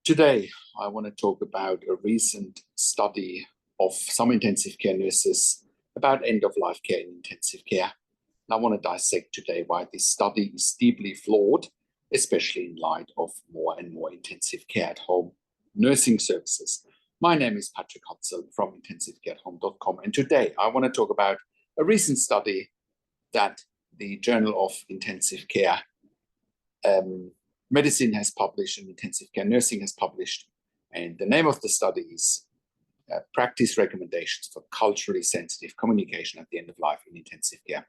Today, I want to talk about a recent study of some intensive care nurses about end-of-life care in intensive care. And I want to dissect today why this study is deeply flawed, especially in light of more and more intensive care at home nursing services. My name is Patrick Hutzel from intensivecareathome.com, and today I want to talk about a recent study that the Journal of Intensive Care Medicine has published and intensive care nursing has published. And the name of the study is Practice Recommendations for Culturally Sensitive Communication at the End of Life in Intensive Care,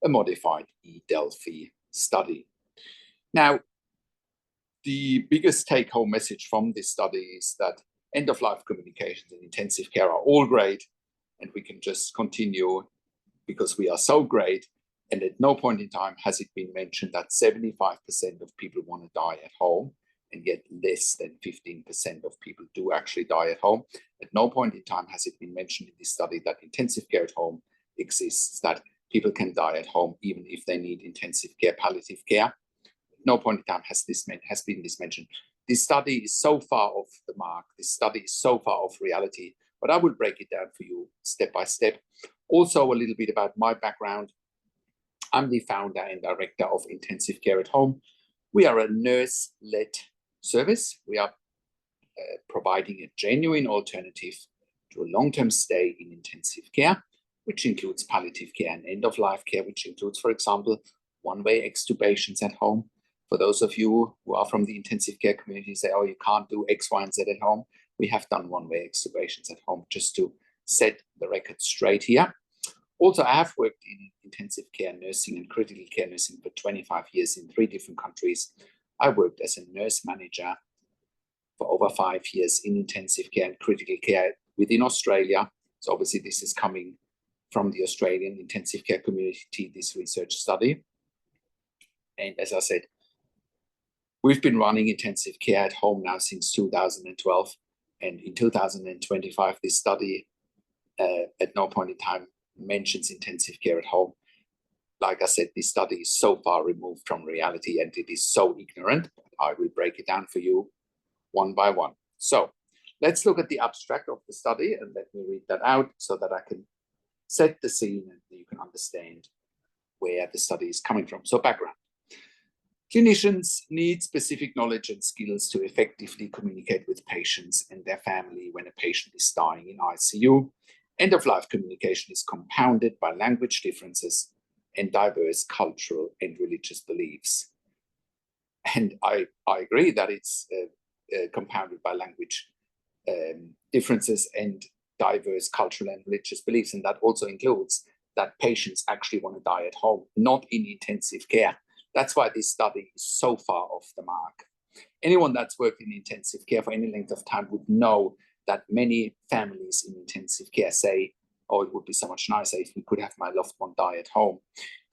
a modified eDelphi study. Now, the biggest take-home message from this study is that end-of-life communications in intensive care are all great, and we can just continue because we are so great. And at no point in time has it been mentioned that 75% of people want to die at home, and yet less than 15% of people do actually die at home. At no point in time has it been mentioned in this study that intensive care at home exists, that people can die at home even if they need intensive care, palliative care. At no point in time has been this mentioned. This study is so far off the mark. This study is so far off reality, but I will break it down for you step by step. Also, a little bit about my background. I'm the founder and director of Intensive Care at Home. We are a nurse-led service. We are providing a genuine alternative to a long-term stay in intensive care, which includes palliative care and end-of-life care, which includes, for example, one-way extubations at home. For those of you who are from the intensive care community, say, oh, you can't do X, Y, and Z at home. We have done one-way extubations at home, just to set the record straight here. Also, I have worked in intensive care nursing and critical care nursing for 25 years in 3 different countries. I worked as a nurse manager for over 5 years in intensive care and critical care within Australia. So obviously this is coming from the Australian intensive care community, this research study. And as I said, we've been running intensive care at home now since 2012. And in 2025, this study at no point in time mentions intensive care at home. Like I said, this study is so far removed from reality and it is so ignorant. I will break it down for you one by one. So let's look at the abstract of the study and let me read that out so that I can set the scene and you can understand where the study is coming from. So background. Clinicians need specific knowledge and skills to effectively communicate with patients and their family when a patient is dying in ICU. End-of-life communication is compounded by language differences and diverse cultural and religious beliefs. And I agree that it's compounded by language differences and diverse cultural and religious beliefs. And that also includes that patients actually want to die at home, not in intensive care. That's why this study is so far off the mark. Anyone that's worked in intensive care for any length of time would know that many families in intensive care say, oh, it would be so much nicer if we could have my loved one die at home.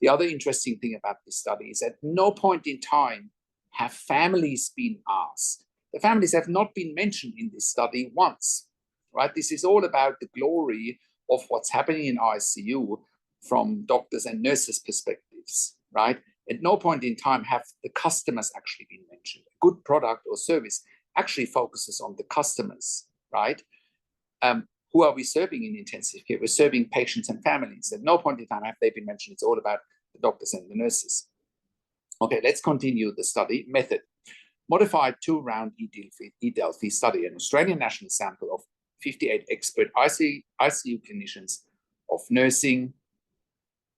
The other interesting thing about this study is at no point in time have families been asked. The families have not been mentioned in this study once, right? This is all about the glory of what's happening in ICU from doctors and nurses' perspectives, right? At no point in time have the customers actually been mentioned. A good product or service actually focuses on the customers, right? Who are we serving in intensive care? We're serving patients and families. At no point in time have they been mentioned. It's all about the doctors and the nurses. Okay, let's continue the study method. Modified 2-round eDelphi study, an Australian national sample of 58 expert ICU clinicians of nursing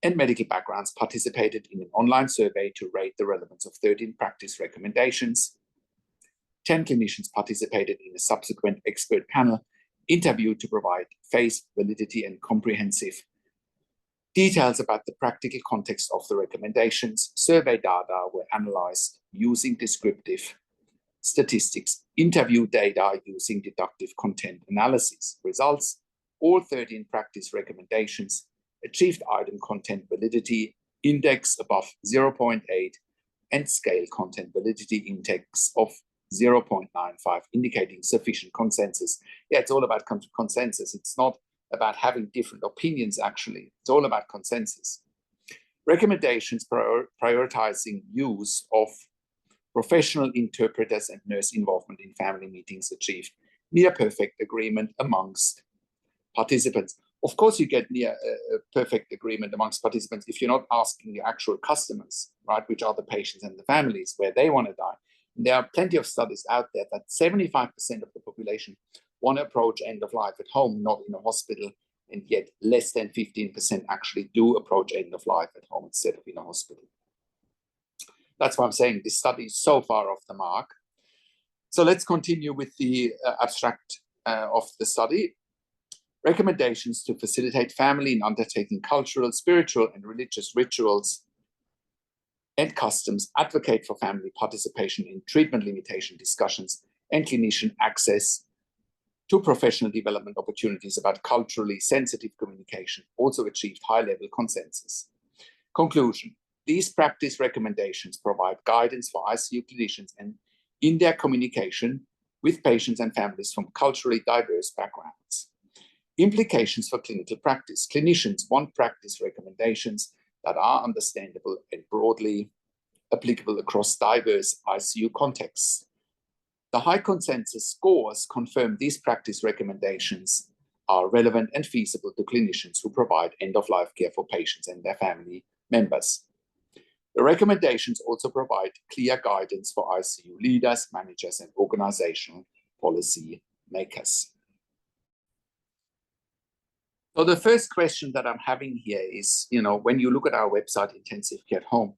and medical backgrounds participated in an online survey to rate the relevance of 13 practice recommendations. 10 clinicians participated in a subsequent expert panel interview to provide face validity and comprehensive details about the practical context of the recommendations. Survey data were analyzed using descriptive statistics, interview data using deductive content analysis. Results, all 13 practice recommendations achieved item content validity index above 0.8 and scale content validity index of 0.95, indicating sufficient consensus. Yeah, it's all about consensus. It's not about having different opinions, actually. It's all about consensus. Recommendations prioritizing use of Professional interpreters and nurse involvement in family meetings achieved near perfect agreement amongst participants. Of course, you get near perfect agreement amongst participants if you're not asking your actual customers, right, which are the patients and the families, where they want to die. And there are plenty of studies out there that 75% of the population want to approach end of life at home, not in a hospital, and yet less than 15% actually do approach end of life at home instead of in a hospital. That's why I'm saying this study is so far off the mark. So let's continue with the abstract of the study. Recommendations to facilitate family in undertaking cultural, spiritual, and religious rituals and customs, advocate for family participation in treatment limitation discussions, and clinician access to professional development opportunities about culturally sensitive communication also achieved high-level consensus. Conclusion: these practice recommendations provide guidance for ICU clinicians and in their communication with patients and families from culturally diverse backgrounds. Implications for clinical practice: clinicians want practice recommendations that are understandable and broadly applicable across diverse ICU contexts. The high consensus scores confirm these practice recommendations are relevant and feasible to clinicians who provide end-of-life care for patients and their family members. The recommendations also provide clear guidance for ICU leaders, managers, and organizational policy makers. So the first question that I'm having here is, when you look at our website, Intensive Care at Home,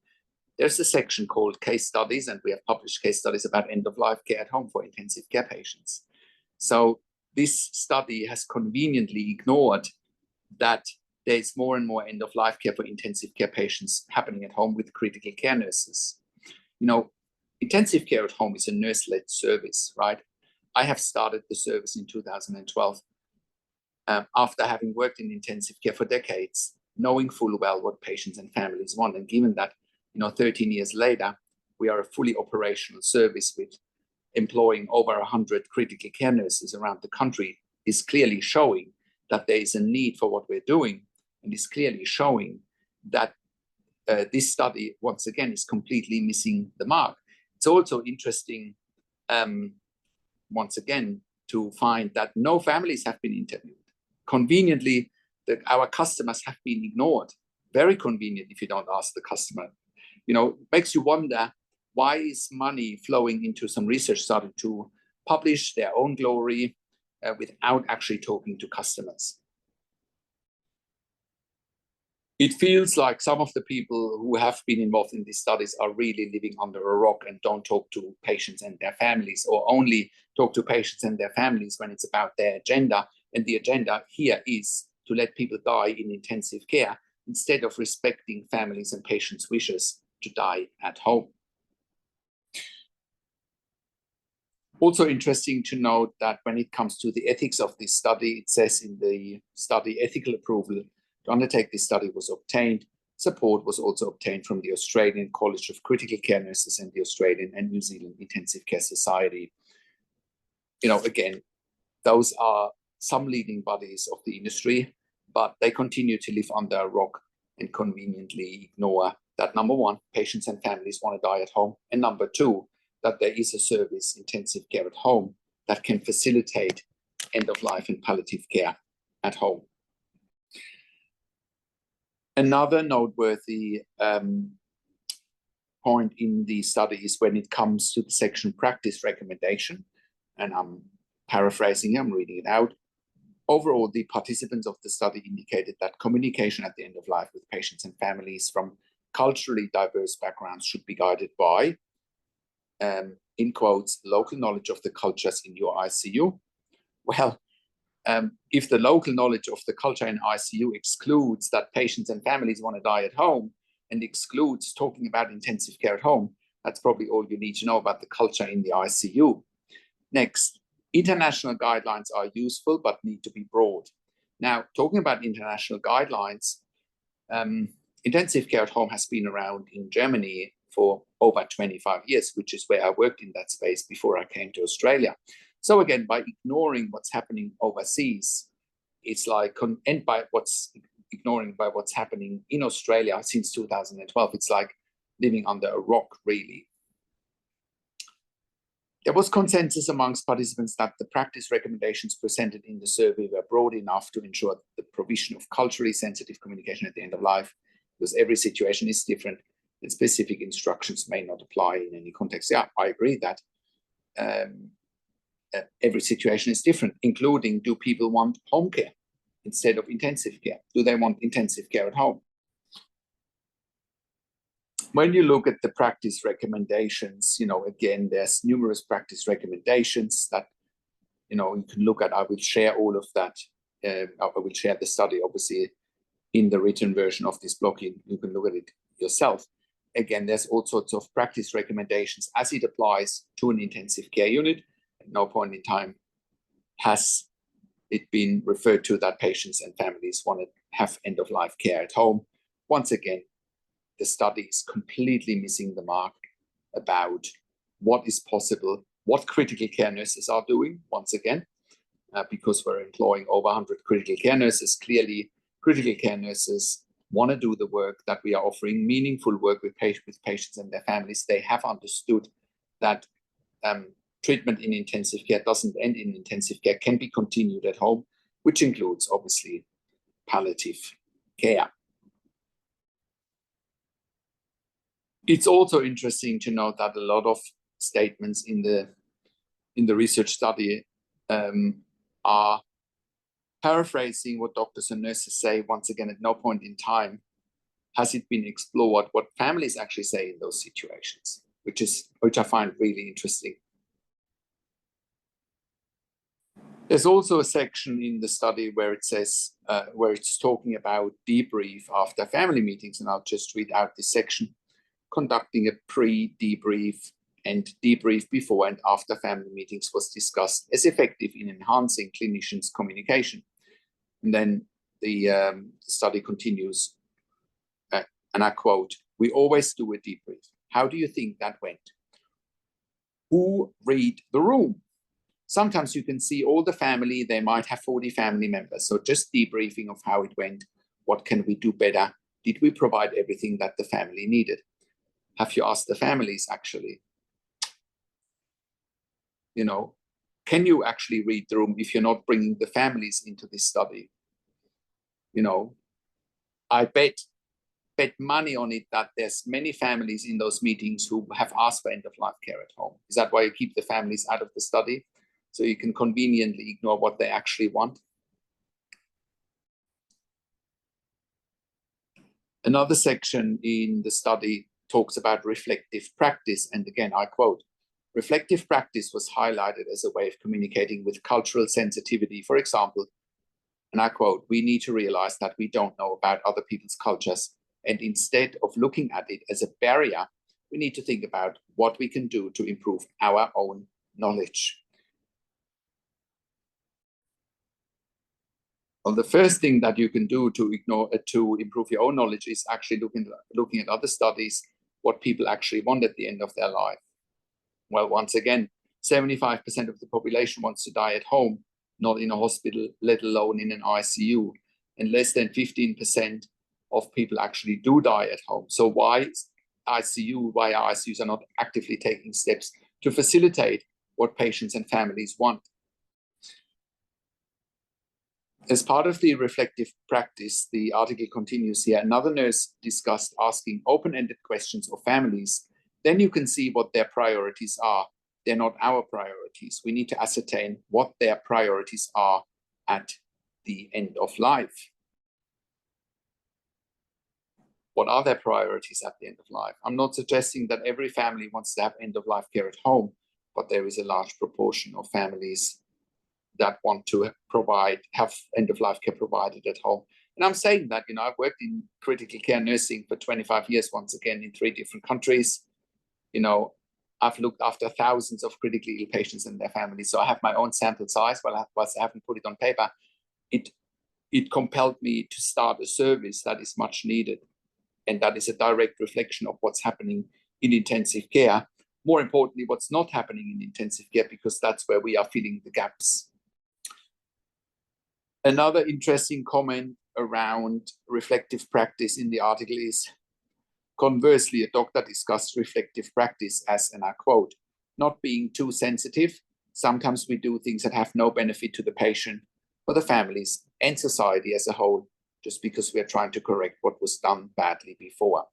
there's a section called Case Studies, and we have published case studies about end-of-life care at home for intensive care patients. So this study has conveniently ignored that there's more and more end-of-life care for intensive care patients happening at home with critical care nurses. Intensive care at home is a nurse-led service, right? I have started the service in 2012. After having worked in intensive care for decades, knowing full well what patients and families want, and given that 13 years later, we are a fully operational service with employing over 100 critical care nurses around the country, is clearly showing that there is a need for what we're doing, and is clearly showing that this study, once again, is completely missing the mark. It's also interesting, once again, to find that no families have been interviewed. Conveniently, our customers have been ignored. Very convenient if you don't ask the customer. Makes you wonder, why is money flowing into some research study to publish their own glory without actually talking to customers? It feels like some of the people who have been involved in these studies are really living under a rock and don't talk to patients and their families, or only talk to patients and their families when it's about their agenda. And the agenda here is to let people die in intensive care instead of respecting families and patients' wishes to die at home. Also interesting to note that when it comes to the ethics of this study, it says in the study ethical approval to undertake this study was obtained. Support was also obtained from the Australian College of Critical Care Nurses and the Australian and New Zealand Intensive Care Society. Again, those are some leading bodies of the industry, but they continue to live under a rock and conveniently ignore that, number one, patients and families want to die at home, and number two, that there is a service, intensive care at home, that can facilitate end-of-life and palliative care at home. Another noteworthy point in the study is when it comes to the section practice recommendation, and I'm paraphrasing, I'm reading it out. Overall, the participants of the study indicated that communication at the end of life with patients and families from culturally diverse backgrounds should be guided by, in quotes, local knowledge of the cultures in your ICU. Well, if the local knowledge of the culture in ICU excludes that patients and families want to die at home and excludes talking about intensive care at home, that's probably all you need to know about the culture in the ICU. Next, international guidelines are useful but need to be broad. Now, talking about international guidelines, intensive care at home has been around in Germany for over 25 years, which is where I worked in that space before I came to Australia. So again, by ignoring what's happening overseas, it's like, and by ignoring what's happening in Australia since 2012, it's like living under a rock, really. There was consensus amongst participants that the practice recommendations presented in the survey were broad enough to ensure the provision of culturally sensitive communication at the end of life, because every situation is different and specific instructions may not apply in any context. Yeah, I agree that every situation is different, including, do people want home care instead of intensive care? Do they want intensive care at home? When you look at the practice recommendations, again, there's numerous practice recommendations that, you can look at. I will share all of that. I will share the study, obviously, in the written version of this blog. You can look at it yourself. Again, there's all sorts of practice recommendations as it applies to an intensive care unit. At no point in time has it been referred to that patients and families want to have end-of-life care at home. Once again, the study is completely missing the mark about what is possible, what critical care nurses are doing, once again, because we're employing over 100 critical care nurses. Clearly, critical care nurses want to do the work that we are offering, meaningful work with patients and their families. They have understood that treatment in intensive care doesn't end in intensive care, can be continued at home, which includes, obviously, palliative care. It's also interesting to note that a lot of statements in the research study are paraphrasing what doctors and nurses say. Once again, at no point in time has it been explored what families actually say in those situations, which I find really interesting. There's also a section in the study where it says, where it's talking about debrief after family meetings, and I'll just read out this section. Conducting a pre-debrief and debrief before and after family meetings was discussed as effective in enhancing clinicians' communication. And then the study continues, and I quote, "We always do a debrief. How do you think that went? Who read the room? Sometimes you can see all the family, they might have 40 family members. So just debriefing of how it went. What can we do better? Did we provide everything that the family needed? Have you asked the families actually? Can you actually read the room if you're not bringing the families into this study? I bet money on it that there's many families in those meetings who have asked for end-of-life care at home. Is that why you keep the families out of the study? So you can conveniently ignore what they actually want. Another section in the study talks about reflective practice. And again, I quote, "Reflective practice was highlighted as a way of communicating with cultural sensitivity. For example," and I quote, "we need to realize that we don't know about other people's cultures. And instead of looking at it as a barrier, we need to think about what we can do to improve our own knowledge." Well, the first thing that you can do to improve your own knowledge is actually looking at other studies, what people actually want at the end of their life. Well, once again, 75% of the population wants to die at home, not in a hospital, let alone in an ICU. And less than 15% of people actually do die at home. So why our ICUs are not actively taking steps to facilitate what patients and families want? As part of the reflective practice, the article continues here, another nurse discussed asking open-ended questions of families. Then you can see what their priorities are. They're not our priorities. We need to ascertain what their priorities are at the end of life. What are their priorities at the end of life? I'm not suggesting that every family wants to have end-of-life care at home, but there is a large proportion of families that want to have end-of-life care provided at home. And I'm saying that, I've worked in critical care nursing for 25 years, once again, in 3 different countries. I've looked after thousands of critically ill patients and their families. So I have my own sample size, whilst I haven't put it on paper. It compelled me to start a service that is much needed. And that is a direct reflection of what's happening in intensive care. More importantly, what's not happening in intensive care, because that's where we are filling the gaps. Another interesting comment around reflective practice in the article is, conversely, a doctor discussed reflective practice as, and I quote, not being too sensitive. Sometimes we do things that have no benefit to the patient, or the families, and society as a whole, just because we are trying to correct what was done badly before.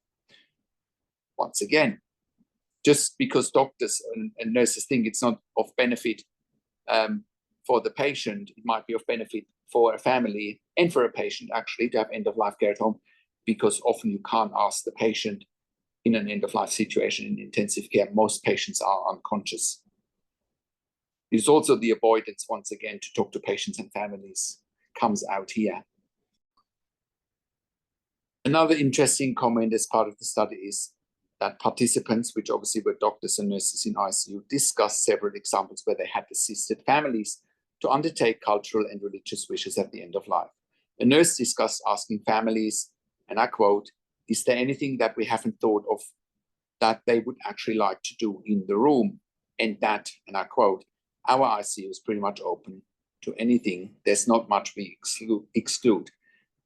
Once again, just because doctors and nurses think it's not of benefit for the patient, it might be of benefit for a family and for a patient actually to have end-of-life care at home, because often you can't ask the patient in an end-of-life situation in intensive care. Most patients are unconscious. It's also the avoidance, once again, to talk to patients and families comes out here. Another interesting comment as part of the study is that participants, which obviously were doctors and nurses in ICU, discussed several examples where they had assisted families to undertake cultural and religious wishes at the end of life. A nurse discussed asking families, and I quote, "Is there anything that we haven't thought of that they would actually like to do in the room?" And that, and I quote, "Our ICU is pretty much open to anything. There's not much we exclude.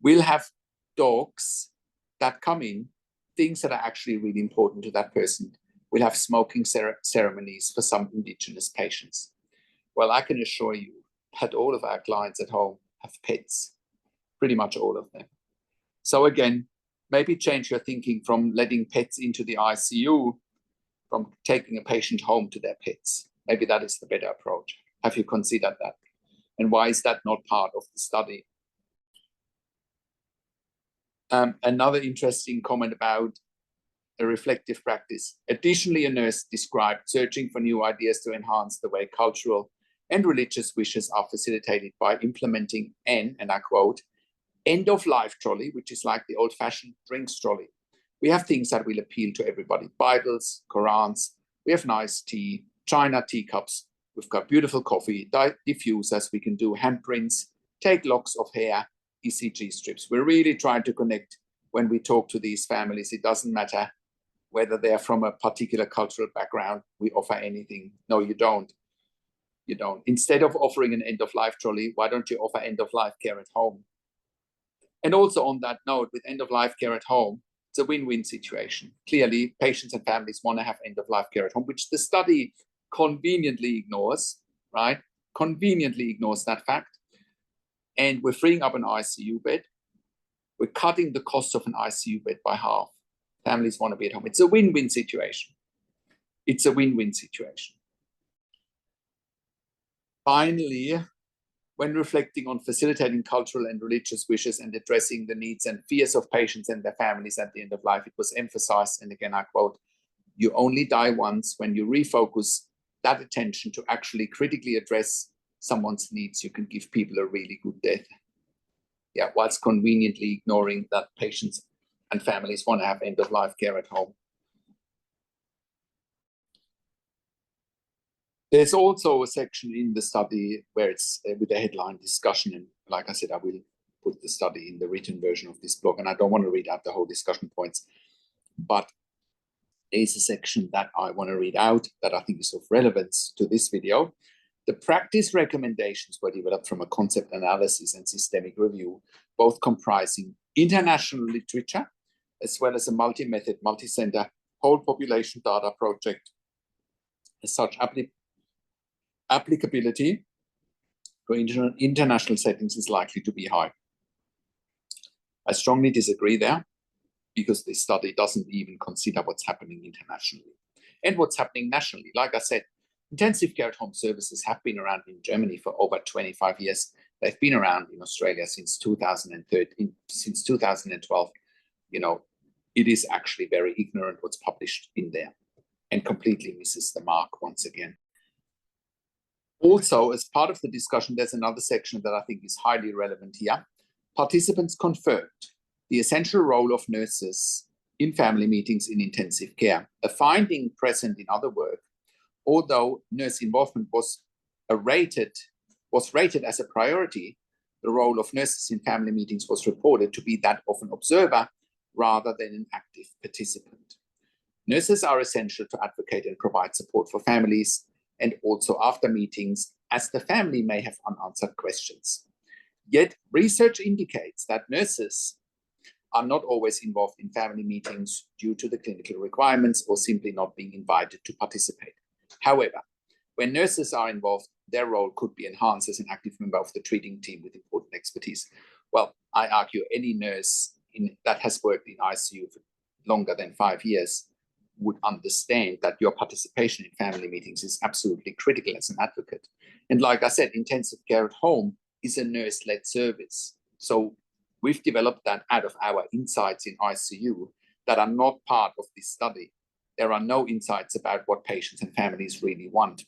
We'll have dogs that come in, things that are actually really important to that person. We'll have smoking ceremonies for some indigenous patients." Well, I can assure you that all of our clients at home have pets, pretty much all of them. So again, maybe change your thinking from letting pets into the ICU, from taking a patient home to their pets. Maybe that is the better approach. Have you considered that? And why is that not part of the study? Another interesting comment about a reflective practice. Additionally, a nurse described searching for new ideas to enhance the way cultural and religious wishes are facilitated by implementing and I quote, "end-of-life trolley," which is like the old-fashioned drinks trolley. We have things that will appeal to everybody. Bibles, Qurans, we have nice tea, China teacups, we've got beautiful coffee, diffusers, we can do handprints, take locks of hair, ECG strips. We're really trying to connect when we talk to these families. It doesn't matter whether they're from a particular cultural background, we offer anything. No, you don't. You don't. Instead of offering an end-of-life trolley, why don't you offer end-of-life care at home? And also on that note, with end-of-life care at home, it's a win-win situation. Clearly, patients and families want to have end-of-life care at home, which the study conveniently ignores, right? Conveniently ignores that fact. And we're freeing up an ICU bed. We're cutting the cost of an ICU bed by half. Families want to be at home. It's a win-win situation. It's a win-win situation. Finally, when reflecting on facilitating cultural and religious wishes and addressing the needs and fears of patients and their families at the end of life, it was emphasized, and again I quote, "You only die once. When you refocus that attention to actually critically address someone's needs, you can give people a really good death." Yeah, whilst conveniently ignoring that patients and families want to have end-of-life care at home. There's also a section in the study where it's with a headline discussion. And like I said, I will put the study in the written version of this blog. And I don't want to read out the whole discussion points, but there's a section that I want to read out that I think is of relevance to this video. The practice recommendations were developed from a concept analysis and systemic review, both comprising international literature as well as a multi-method, multi-center whole population data project. As such, applicability for international settings is likely to be high. I strongly disagree there, because this study doesn't even consider what's happening internationally and what's happening nationally. Like I said, intensive care at home services have been around in Germany for over 25 years. They've been around in Australia since 2013, since 2012. You know, it is actually very ignorant what's published in there and completely misses the mark once again. Also, as part of the discussion, there's another section that I think is highly relevant here. Participants confirmed the essential role of nurses in family meetings in intensive care, a finding present in other work. Although nurse involvement was rated as a priority, the role of nurses in family meetings was reported to be that of an observer rather than an active participant. Nurses are essential to advocate and provide support for families, and also after meetings, as the family may have unanswered questions. Yet research indicates that nurses are not always involved in family meetings due to the clinical requirements or simply not being invited to participate. However, when nurses are involved, their role could be enhanced as an active member of the treating team with important expertise. Well, I argue any nurse that has worked in ICU for longer than 5 years would understand that your participation in family meetings is absolutely critical as an advocate. And like I said, intensive care at home is a nurse-led service. So we've developed that out of our insights in ICU that are not part of this study. There are no insights about what patients and families really want.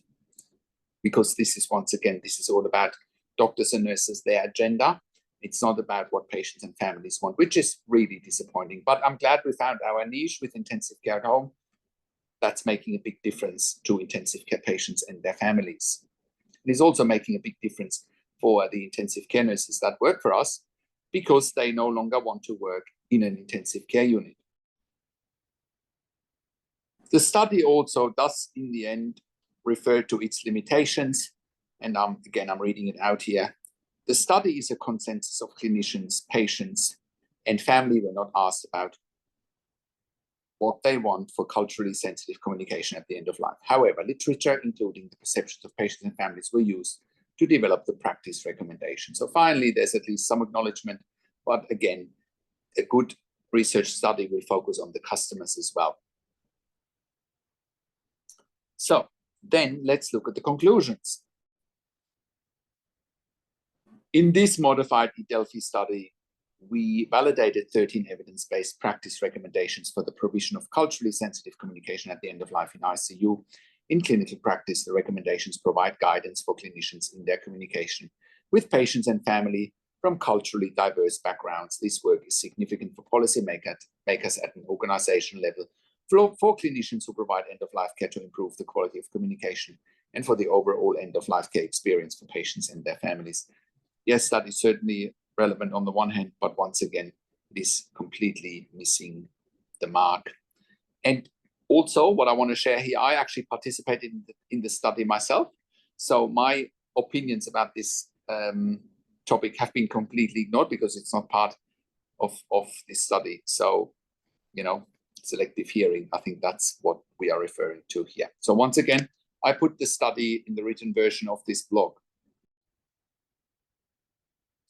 Because this is, once again, this is all about doctors and nurses, their agenda. It's not about what patients and families want, which is really disappointing. But I'm glad we found our niche with intensive care at home. That's making a big difference to intensive care patients and their families. It is also making a big difference for the intensive care nurses that work for us because they no longer want to work in an intensive care unit. The study also does, in the end, refer to its limitations. And again, I'm reading it out here. The study is a consensus of clinicians, patients, and family were not asked about what they want for culturally sensitive communication at the end of life. However, literature, including the perceptions of patients and families, were used to develop the practice recommendations. So finally, there's at least some acknowledgement, but again, a good research study will focus on the customers as well. So then let's look at the conclusions. In this modified Delphi study, we validated 13 evidence-based practice recommendations for the provision of culturally sensitive communication at the end of life in ICU. In clinical practice, the recommendations provide guidance for clinicians in their communication with patients and family from culturally diverse backgrounds. This work is significant for policymakers at an organizational level, for clinicians who provide end-of-life care to improve the quality of communication, and for the overall end-of-life care experience for patients and their families. Yes, that is certainly relevant on the one hand, but once again, it is completely missing the mark. And also, what I want to share here, I actually participated in the study myself. So my opinions about this topic have been completely ignored because it's not part of this study. So, you know, selective hearing, I think that's what we are referring to here. So once again, I put the study in the written version of this blog.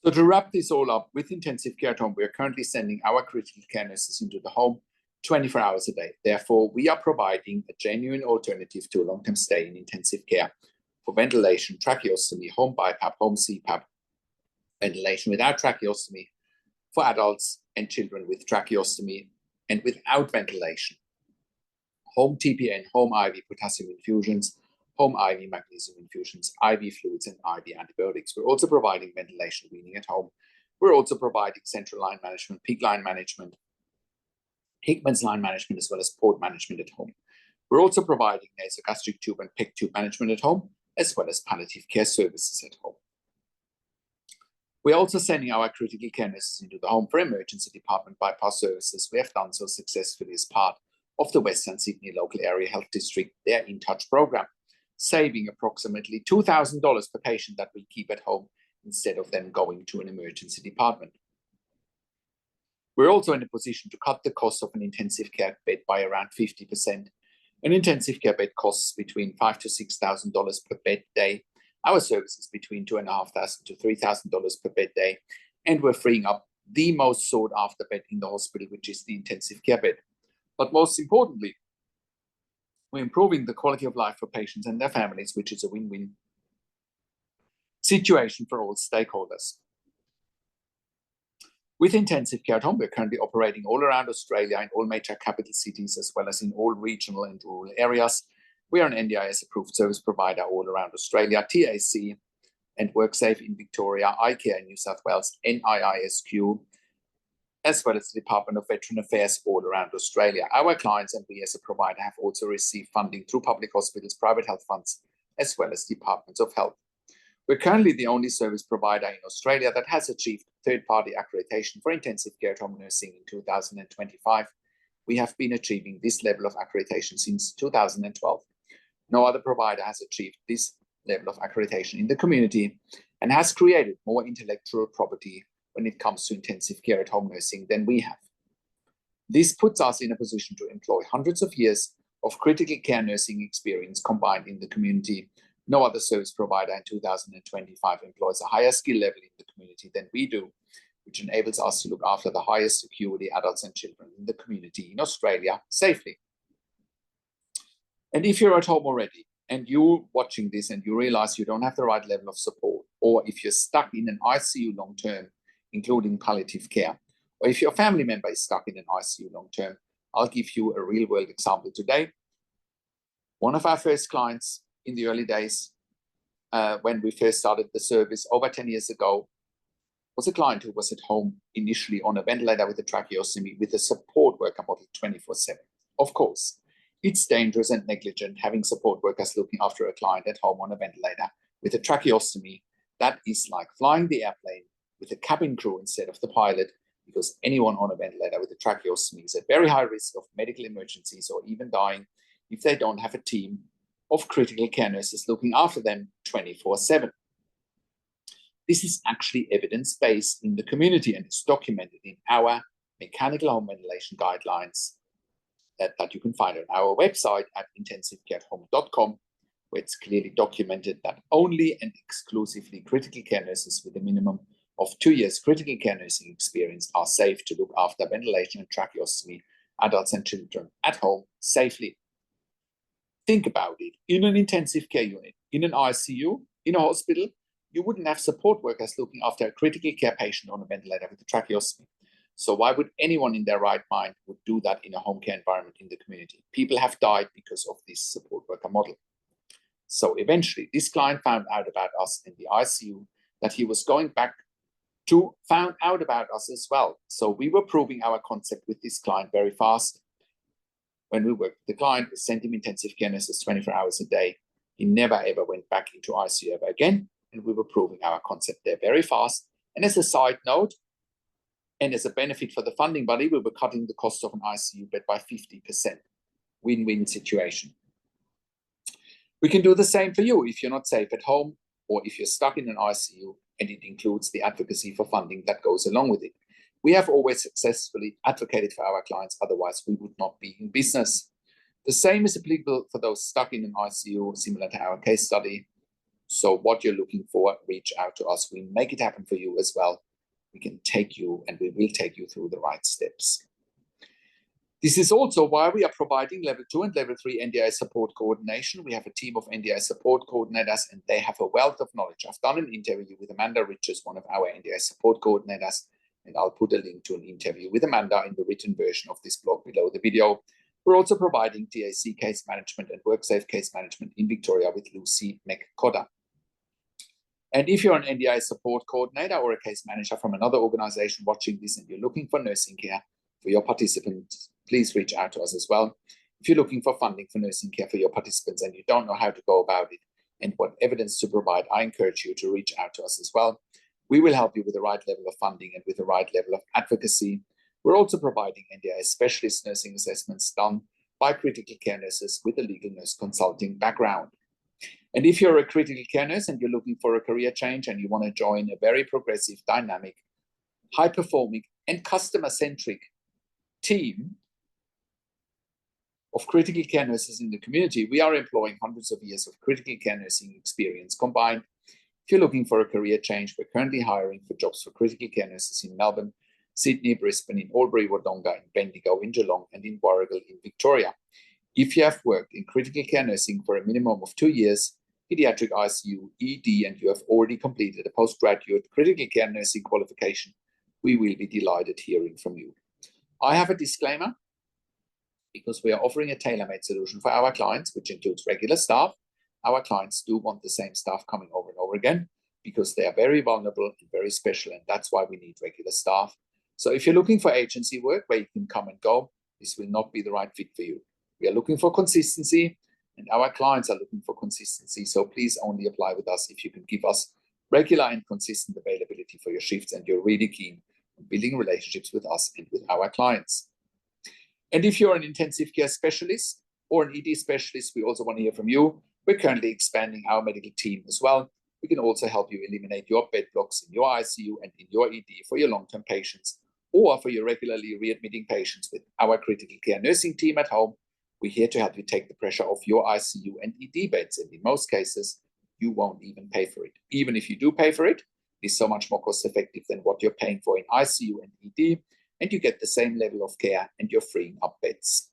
So to wrap this all up, with intensive care at home, we are currently sending our critical care nurses into the home 24 hours a day. Therefore, we are providing a genuine alternative to a long-term stay in intensive care for ventilation, tracheostomy, home BiPAP, home CPAP, ventilation without tracheostomy for adults and children with tracheostomy and without ventilation, home TPN, home IV potassium infusions, home IV magnesium infusions, IV fluids, and IV antibiotics. We're also providing ventilation weaning at home. We're also providing central line management, peak line management, Hickman's line management, as well as port management at home. We're also providing nasogastric tube and PEG tube management at home, as well as palliative care services at home. We're also sending our critical care nurses into the home for emergency department bypass services. We have done so successfully as part of the Western Sydney Local Area Health District, their In Touch program, saving approximately $2,000 per patient that we keep at home instead of them going to an emergency department. We're also in a position to cut the cost of an intensive care bed by around 50%. An intensive care bed costs between $5,000 to $6,000 per bed day. Our service is between $2,500 to $3,000 per bed day. And we're freeing up the most sought after bed in the hospital, which is the intensive care bed. But most importantly, we're improving the quality of life for patients and their families, which is a win-win situation for all stakeholders. With intensive care at home, we're currently operating all around Australia in all major capital cities, as well as in all regional and rural areas. We are an NDIS-approved service provider all around Australia, TAC and WorkSafe in Victoria, iCare in New South Wales, NIISQ, as well as the Department of Veteran Affairs all around Australia. Our clients and we as a provider have also received funding through public hospitals, private health funds, as well as departments of health. We're currently the only service provider in Australia that has achieved third-party accreditation for intensive care at home nursing in 2025. We have been achieving this level of accreditation since 2012. No other provider has achieved this level of accreditation in the community and has created more intellectual property when it comes to intensive care at home nursing than we have. This puts us in a position to employ hundreds of years of critical care nursing experience combined in the community. No other service provider in 2025 employs a higher skill level in the community than we do, which enables us to look after the highest security adults and children in the community in Australia safely. And if you're at home already and you're watching this and you realize you don't have the right level of support, or if you're stuck in an ICU long term, including palliative care, or if your family member is stuck in an ICU long term, I'll give you a real world example today. One of our first clients in the early days, when we first started the service over 10 years ago, was a client who was at home initially on a ventilator with a tracheostomy with a support worker model 24/7. Of course, it's dangerous and negligent having support workers looking after a client at home on a ventilator with a tracheostomy. That is like flying the airplane with a cabin crew instead of the pilot, because anyone on a ventilator with a tracheostomy is at very high risk of medical emergencies or even dying if they don't have a team of critical care nurses looking after them 24/7. This is actually evidence-based in the community and it's documented in our mechanical home ventilation guidelines that you can find on our website at intensivecareathome.com, where it's clearly documented that only and exclusively critical care nurses with a minimum of 2 years critical care nursing experience are safe to look after ventilation and tracheostomy adults and children at home safely. Think about it. In an intensive care unit, in an ICU, in a hospital, you wouldn't have support workers looking after a critical care patient on a ventilator with a tracheostomy. So why would anyone in their right mind would do that in a home care environment in the community? People have died because of this support worker model. So eventually, this client found out about us in the ICU, that he was going back to found out about us as well. So we were proving our concept with this client very fast. When we worked with the client, we sent him intensive care nurses 24 hours a day. He never ever went back into ICU ever again. And we were proving our concept there very fast. And as a side note, and as a benefit for the funding body, we were cutting the cost of an ICU bed by 50%. Win-win situation. We can do the same for you if you're not safe at home or if you're stuck in an ICU, and it includes the advocacy for funding that goes along with it. We have always successfully advocated for our clients, otherwise we would not be in business. The same is applicable for those stuck in an ICU, similar to our case study. So what you're looking for, reach out to us. We make it happen for you as well. We can take you and we will take you through the right steps. This is also why we are providing level 2 and level 3 NDI support coordination. We have a team of NDI support coordinators and they have a wealth of knowledge. I've done an interview with Amanda Richards, one of our NDI support coordinators, and I'll put a link to an interview with Amanda in the written version of this blog below the video. We're also providing TAC case management and WorkSafe case management in Victoria with Lucy McCodder. And if you're an NDI support coordinator or a case manager from another organization watching this and you're looking for nursing care for your participants, please reach out to us as well. If you're looking for funding for nursing care for your participants and you don't know how to go about it and what evidence to provide, I encourage you to reach out to us as well. We will help you with the right level of funding and with the right level of advocacy. We're also providing NDI specialist nursing assessments done by critical care nurses with a legal nurse consulting background. And if you're a critical care nurse and you're looking for a career change and you want to join a very progressive, dynamic, high-performing, and customer-centric team of critical care nurses in the community, we are employing hundreds of years of critical care nursing experience combined. If you're looking for a career change, we're currently hiring for jobs for critical care nurses in Melbourne, Sydney, Brisbane, in Albury, Wodonga, in Bendigo, in Geelong, and in Warragul in Victoria. If you have worked in critical care nursing for a minimum of 2 years, pediatric ICU, ED, and you have already completed a postgraduate critical care nursing qualification, we will be delighted hearing from you. I have a disclaimer, because we are offering a tailor-made solution for our clients, which includes regular staff. Our clients do want the same staff coming over and over again because they are very vulnerable and very special, and that's why we need regular staff. So if you're looking for agency work where you can come and go, this will not be the right fit for you. We are looking for consistency, and our clients are looking for consistency. So please only apply with us if you can give us regular and consistent availability for your shifts and you're really keen on building relationships with us and with our clients. And if you're an intensive care specialist or an ED specialist, we also want to hear from you. We're currently expanding our medical team as well. We can also help you eliminate your bed blocks in your ICU and in your ED for your long-term patients or for your regularly readmitting patients with our critical care nursing team at home, We're here to help you take the pressure off your ICU and ED beds, and in most cases, you won't even pay for it. Even if you do pay for it, it's so much more cost effective than what you're paying for in ICU and ED, and you get the same level of care and you're freeing up beds.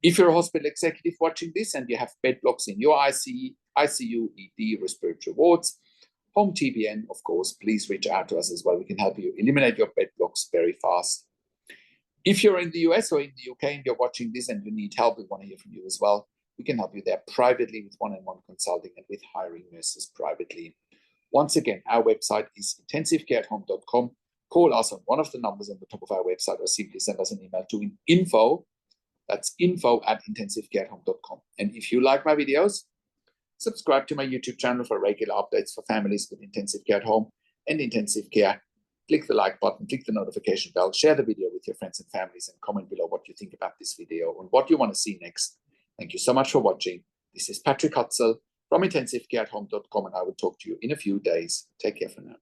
If you're a hospital executive watching this and you have bed blocks in your ICU, ED, respiratory wards, home TBN, of course, please reach out to us as well. We can help you eliminate your bed blocks very fast. If you're in the US or in the UK and you're watching this and you need help, we want to hear from you as well. We can help you there privately with one-on-one consulting and with hiring nurses privately. Once again, our website is intensivecareathome.com. Call us on one of the numbers on the top of our website or simply send us an email to info, that's info@intensivecareathome.com. And if you like my videos, subscribe to my YouTube channel for regular updates for families with intensive care at home and intensive care. Click the like button, click the notification bell, share the video with your friends and families, and comment below what you think about this video and what you want to see next. Thank you so much for watching. This is Patrick Hutzel from intensivecareathome.com, and I will talk to you in a few days. Take care for now.